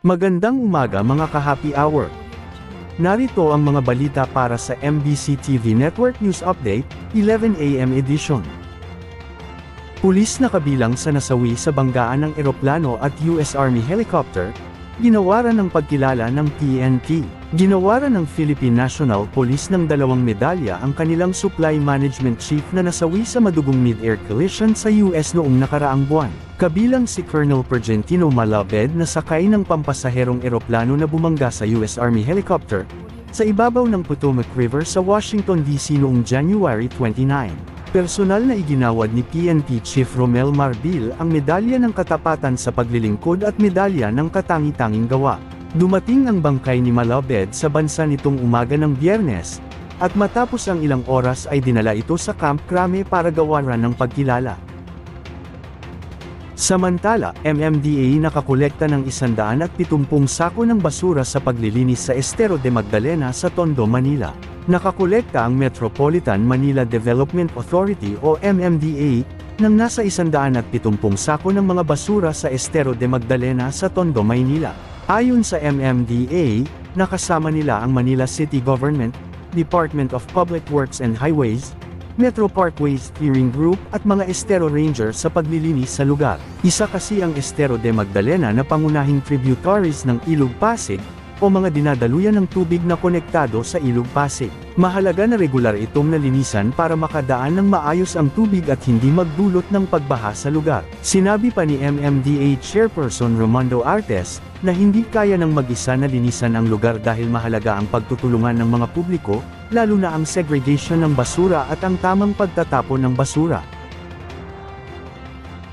Magandang umaga mga ka-happy hour. Narito ang mga balita para sa MBC TV Network News Update, 11 AM edition. Pulis na kabilang sa nasawi sa banggaan ng eroplano at US Army helicopter, ginawaran ng pagkilala ng PNP. Ginawaran ng Philippine National Police ng 2 medalya ang kanilang supply management chief na nasawi sa madugong mid-air collision sa US noong nakaraang buwan. Kabilang si Colonel Pergentino Malabed na sakay ng pampasaherong eroplano na bumangga sa US Army helicopter, sa ibabaw ng Potomac River sa Washington, D.C. noong January 29. Personal na iginawad ni PNP Chief Romel Marbil ang medalya ng katapatan sa paglilingkod at medalya ng katangi-tanging gawa. Dumating ang bangkay ni Malabed sa bansa nitong umaga ng Biyernes, at matapos ang ilang oras ay dinala ito sa Camp Crame para gawaran ng pagkilala. Samantala, MMDA nakakolekta ng 170 sako ng basura sa paglilinis sa Estero de Magdalena sa Tondo, Manila. Nakakolekta ang Metropolitan Manila Development Authority o MMDA ng nasa 170 sako ng mga basura sa Estero de Magdalena sa Tondo, Maynila. Ayon sa MMDA, nakasama nila ang Manila City Government, Department of Public Works and Highways, Metro Parkways Steering Group at mga Estero Rangers sa paglilinis sa lugar. Isa kasi ang Estero de Magdalena na pangunahing tributaries ng Ilog Pasig, o mga dinadaluyan ng tubig na konektado sa Ilog Pasig. Mahalaga na regular itong nalinisan para makadaan ng maayos ang tubig at hindi magdulot ng pagbaha sa lugar. Sinabi pa ni MMDA Chairperson Romando Artes, na hindi kaya ng mag-isa na linisan ang lugar dahil mahalaga ang pagtutulungan ng mga publiko, lalo na ang segregation ng basura at ang tamang pagtatapon ng basura.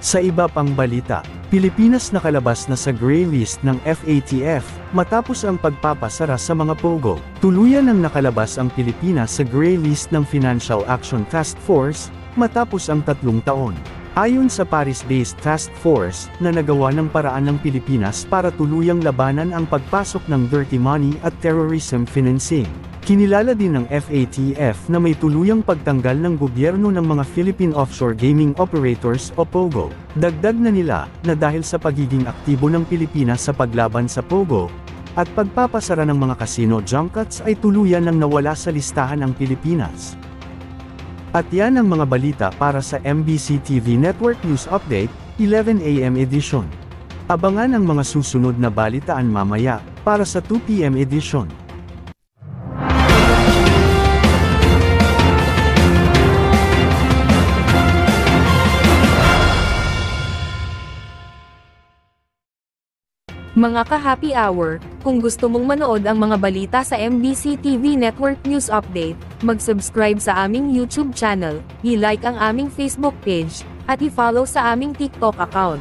Sa iba pang balita, Pilipinas nakalabas na sa gray list ng FATF, matapos ang pagpapasara sa mga pogo. Tuluyan ang nakalabas ang Pilipinas sa gray list ng Financial Action Task Force, matapos ang 3 taon. Ayon sa Paris-based task force, na nagawa ng paraan ng Pilipinas para tuluyang labanan ang pagpasok ng dirty money at terrorism financing. Kinilala din ng FATF na may tuluyang pagtanggal ng gobyerno ng mga Philippine Offshore Gaming Operators o POGO. Dagdag na nila, na dahil sa pagiging aktibo ng Pilipinas sa paglaban sa POGO, at pagpapasara ng mga casino junkets ay tuluyan nang nawala sa listahan ang Pilipinas. At yan ang mga balita para sa MBC TV Network News Update, 11 AM edition. Abangan ang mga susunod na balitaan mamaya, para sa 2 PM edition. Mga ka-happy hour, kung gusto mong manood ang mga balita sa MBC TV Network News Update, mag-subscribe sa aming YouTube channel, i-like ang aming Facebook page, at i-follow sa aming TikTok account.